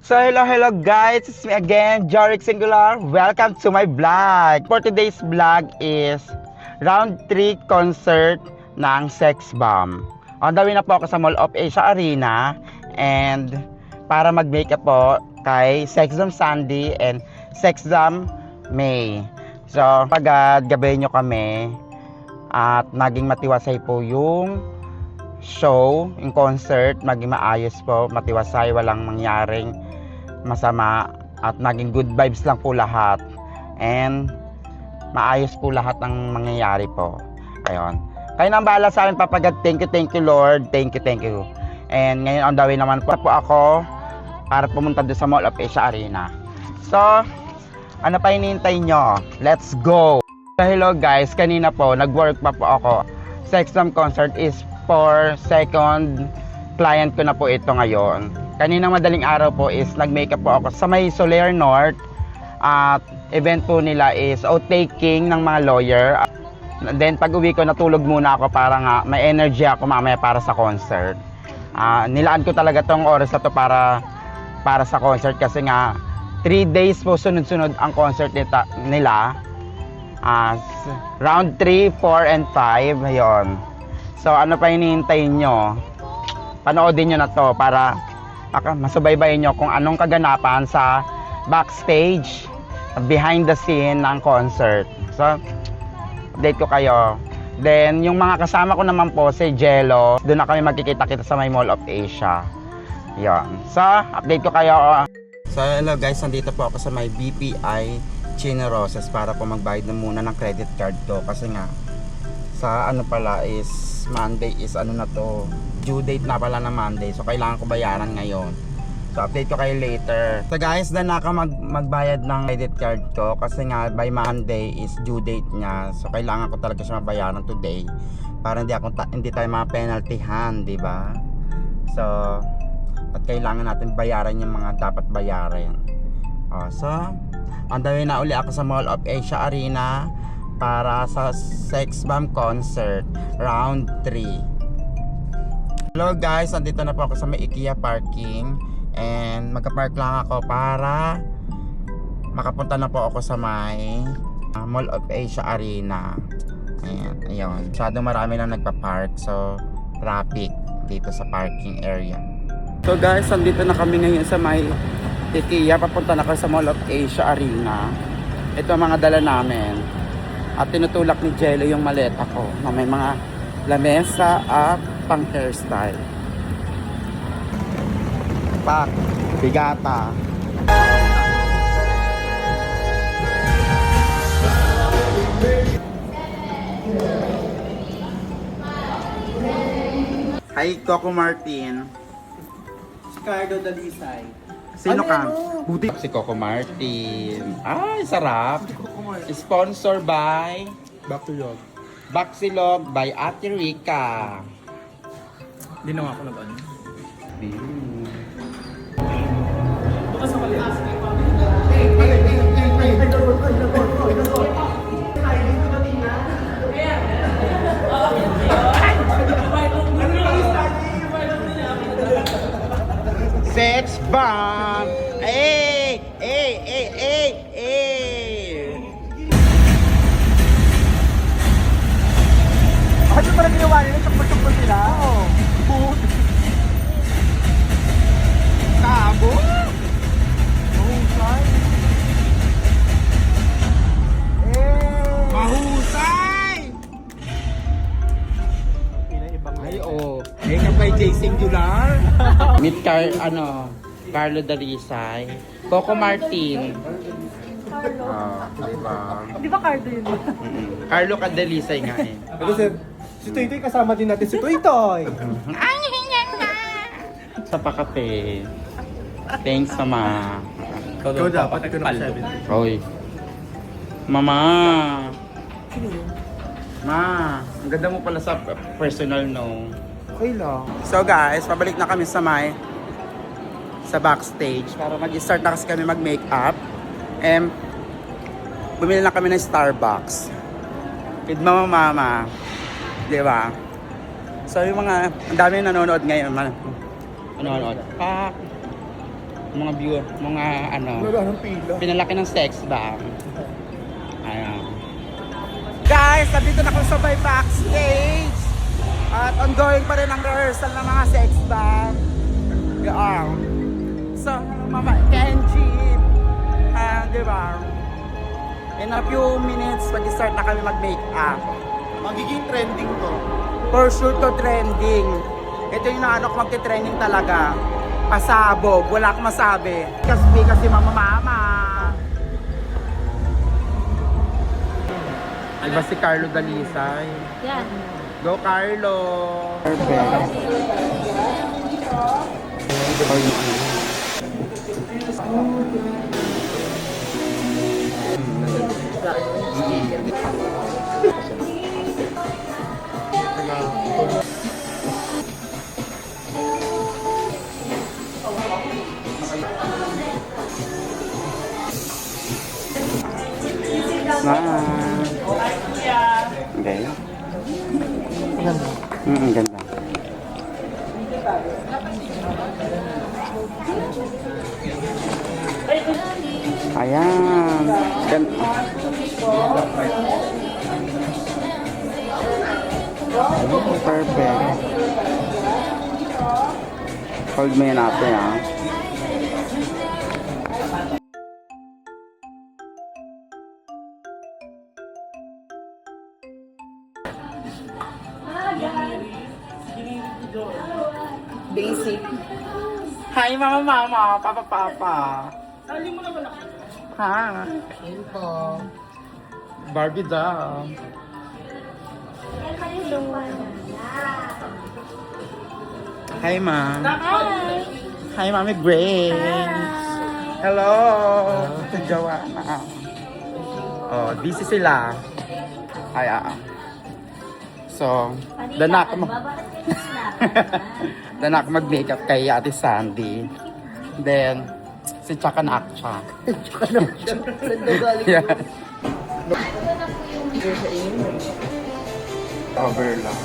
So hello guys, it's me again, Joric Singular. Welcome to my vlog. For today's vlog is round 3 concert ng Sex Bomb. On the way na po ako sa Mall of Asia Arena and para mag-makeup po kay Sex Bomb Sandy and Sex Bomb May. So pag-gabayin nyo kami at naging matiwasay po yung show, yung concert, maging maayos po, matiwasay, walang mangyaring masama at naging good vibes lang po lahat and maayos po lahat ng mangyayari po. Ayun, kayo nang bahala sa akin papagad. Thank you Lord, thank you. And ngayon on the way naman po ako para pumunta doon sa Mall of Asia Arena. So ano pa hinihintay nyo? Let's go. So, hello guys, kanina po nag-work pa po ako. Sex Bomb concert is for second client ko na po ito ngayon. Kaninang madaling araw po is nag-makeup po ako sa may Soler North. At event po nila is outtaking ng mga lawyer. Then pag uwi ko natulog muna ako para nga may energy ako mamaya para sa concert. Nilaan ko talaga tong oras na to para sa concert kasi nga 3 days po sunod-sunod ang concert nila. Round 3, 4, and 5 yon. So ano pa hinihintay nyo? Panoodin nyo na to para masubaybayin nyo kung anong kaganapan sa backstage, behind the scene ng concert. So update ko kayo. Then yung mga kasama ko naman po si Jello, doon na kami magkikita-kita sa may Mall of Asia. Yon. So update ko kayo. So hello guys, nandito po ako sa may BPI Chino Roses para po magbayad na muna ng credit card ko kasi nga sa ano pala is Monday is ano na to, due date na pala na Monday, so kailangan ko bayaran ngayon. So update ko kayo later. So guys, na magbayad ng credit card ko kasi nga by Monday is due date niya, so kailangan ko talaga siya mabayaran today para hindi tayo ma-penaltyhan, di ba? So at kailangan natin bayaran yung mga dapat bayaran. So on the way na uli ako sa Mall of Asia Arena para sa Sex Bomb concert round 3. Hello guys, nandito na po ako sa may IKEA parking and magka-park lang ako para makapunta na po ako sa may Mall of Asia Arena. Ayun, masyadong marami lang nagpa-park, so traffic dito sa parking area. So guys, nandito na kami ngayon sa may IKEA, papunta na ako sa Mall of Asia Arena. Ito ang mga dala namin. At tinutulak ni Jello yung maleta ko na may mga lamesa at pang hairstyle. Pak, bigata. Hi, Coco Martin. Ricardo Dalisay. Sino ka? Buti. Si Coco Martin. Ay, sarap. Sponsor by Bakulog. Baksilog by Ate Rica. Hindi na ako nag-ano. Bukas sa palitas. Sex Bomb! Hey! Ano parang ginawa nila? Chokpol-chokpol sila? Oo. Kabo! Mahusay. Mahusay! Ibang Ay, oh. Hanggang kay J. Singular. Meet Carlo Dalisay. Coco Martin. Carlo. Diba? Di ba Carlo yun? Carlo Dalisay nga eh. Pero sir, si Toy-Toy kasama din natin si Toy-Toy. Sa pakape. Thanks, Mama. Ikaw dapat, ikaw na pa-7. Oy. Mama. Sino yun? Ma, ang ganda mo pala sa personal, no? Okay lang. So guys, pabalik na kami sa backstage para mag-start na kasi kami mag-makeup. And bumili na kami ng Starbucks. With mama. Di ba? So yung mga, ang dami nanonood ngayon. Nanonood. Mga view, mga ano, Wala ng pila. pinalaki ng sex bomb. Ayan. Guys, nandito na kung sabay backstage. At ongoing pa rin ang rehearsal ng mga sex bomb. Yeah. So, Mama Kenji. Diba? In a few minutes, mag-start na kami mag-make up. Magiging trending to. For sure to trending. Ito yung ano ko magti-trending talaga. Pasabog, wala akong masabi. Kasi mama. Diba si Carlo Dalisay? Yan. Go Carlo! Perfect. Oh, yung ano. Okay. Ganda. Ayan. Perfect. Hold mo yan natin, ha? Basic. Hi, mama, papa. Sali mo naman ako. Ha? Barbie daw. Hi, ma'am. Hi, Mami Grace. Hello. Joanna. Oh, busy sila. Ay, So, dana ako dana ako mag-makeup kay Ate Sandy. Then, si Chaka Nakcha. Yeah. Overlock.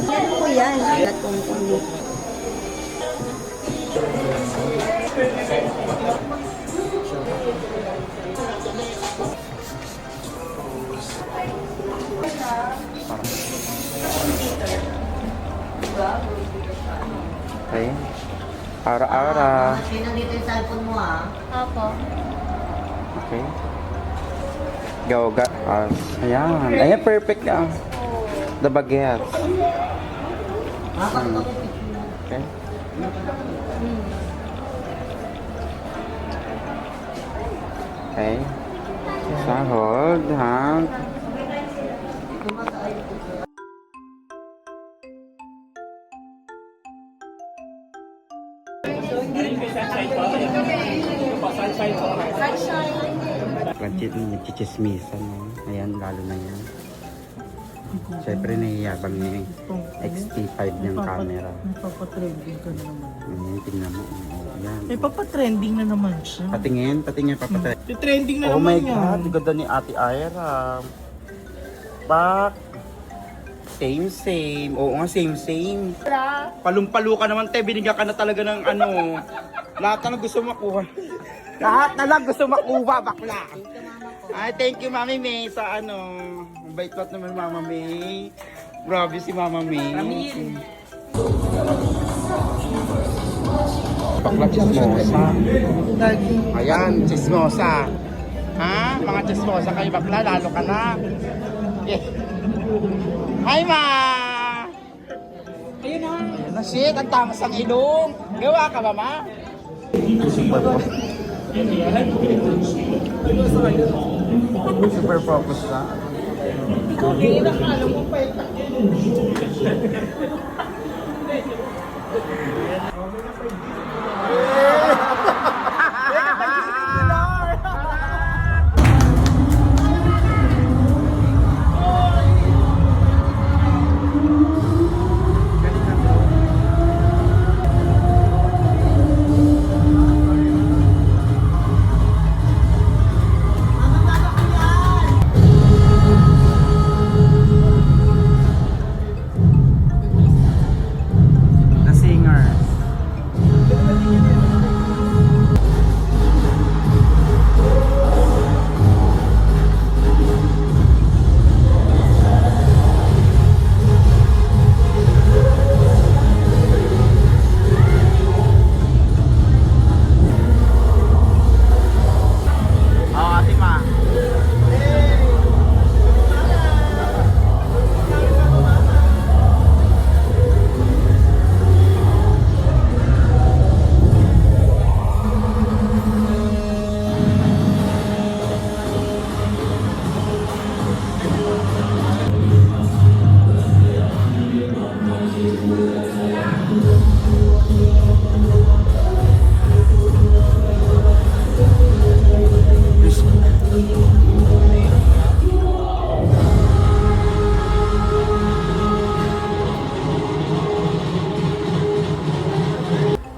Yan po yan. Natungkol. Okay. Ara-ara. Nandito yung cellphone mo ah. Apo. Okay. Go, ayan. Ayan, perfect ka. The baguette. Okay. Okay. Sahod, ha? Nagchichismisan, no? Ayan, lalo na yan. Siyempre, nahihiyabang niya yung XT5 niyang camera. Papatrending ka na naman. Ayan, tingnan mo. Ayan. May papatrending na naman siya. Patingin, papatay. Trending na Oh my naman God, yan. ganda ni Ate Ira. Back. Same. Oo nga, same. Palumpalo ka naman, te. Binigyan ka na talaga ng ano. Lahat na lang gusto makuha. Lahat na lang gusto makuha, bakla. Ay, thank you, Mami May, sa ano. Bait-bait naman, Mama May. Grabe si Mama May. Bakla chismosa. Ayan, chismosa. Ha? Mga chismosa kayo, bakla. Lalo ka na. Eh. Hi, Ma! Ayun na. Shit, ang tamas ang ilong. Gawa ka ba, Ma? Super focus na.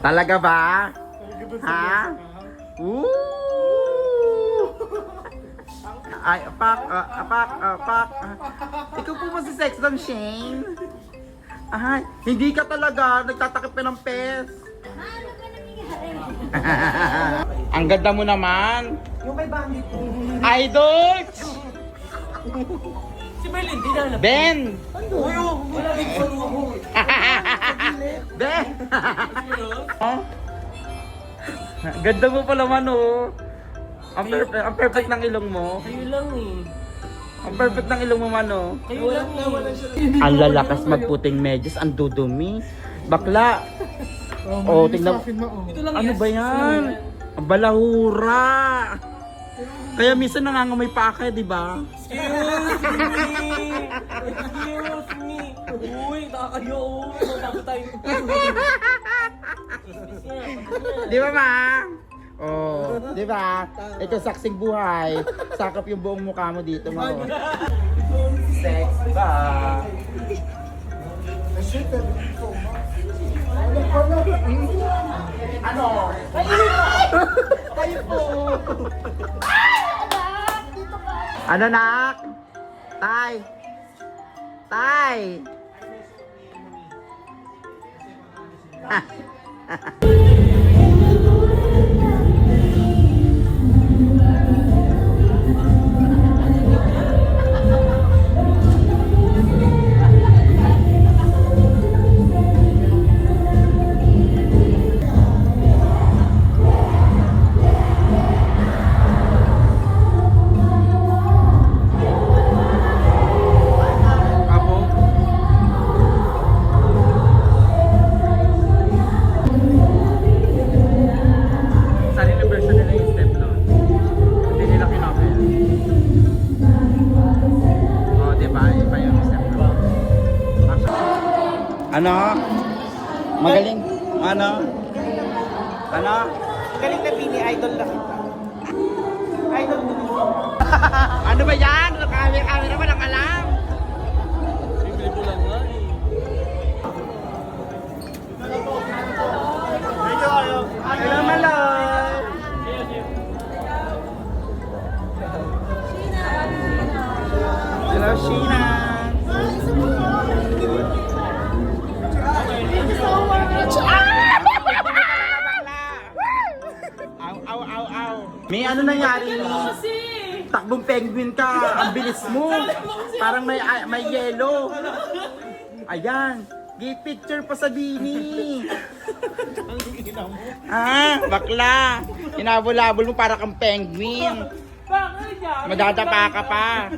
Talaga ba? Ha? Woo! Ay, apak. Ikaw po ba si Sex Dom Shane? Ay, hindi ka talaga. Nagtatakip ka ng pes. Ang ganda mo naman. Yung may bandit po. Idol! Si Berlin, di na Ben! Uy, wala big fan ako. Ben! Oh? Ganda mo pala man oh. Ang perfect ng ilong mo. Kayo lang eh. Ang perfect ng ilong mo man oh. Kayo lang eh. Ang lalakas magputing medyas, ang dudumi. Bakla. Oh, tingnan. Ito lang Ano yes. ba yan? Ang balahura. Kaya minsan nangangamay pa ka, di ba? Excuse me. Uy, nakakayo. Bago tayo. Di ba, ma? Oh, di ba? Ito saksing buhay. Sakap yung buong mukha mo dito, ma. Sex ba? Ano? Tayo po. Ano, nak? Tay. Tay. Apo. Sarili version nila yung step down. Hindi nila kinopy. Oh, di ba? Iba yung step down. Ano? Magaling? Ano? Ano? Galing na pini, idol na kita. Idol mo dito. Ano ba yan? Camera ba ng alam? Bibili ko lang nga eh. Hello, Malay! Hello, Sheena! Aw! May ano nangyari? Takbong penguin ka! Ang bilis mo! Parang may yellow! Ayan! Give picture pa sa bini! Bakla! Inabol-abol mo para kang penguin! Madadapa ka pa!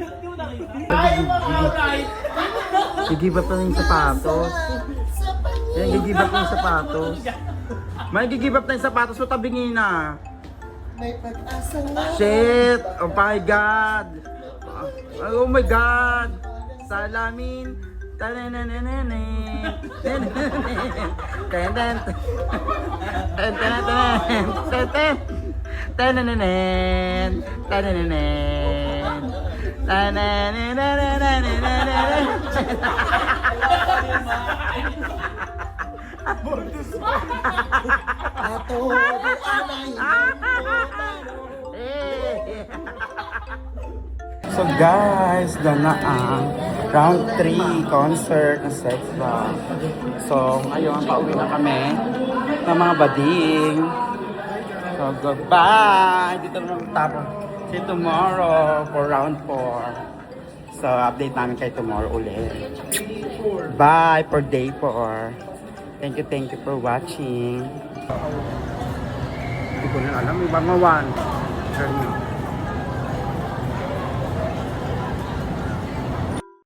Gigiba pa rin yung sapatos. Yan, gigibap na yung sapatos. May gigibap na yung sapatos mo, tabingin na. Shit! Oh my God! Oh my God! Salamin! Tananananane! Tanananane! Tanananan! Tanananan! Tananananananananana! So guys, doon na ang round 3 concert ng Sex Bomb. So ngayon, pauwi na kami ng mga bading. So goodbye! Dito na tapos. See you tomorrow for round 4. So update namin kayo tomorrow ulit. Bye for day 4. Thank you for watching. Hindi ko na alam, ibang 1.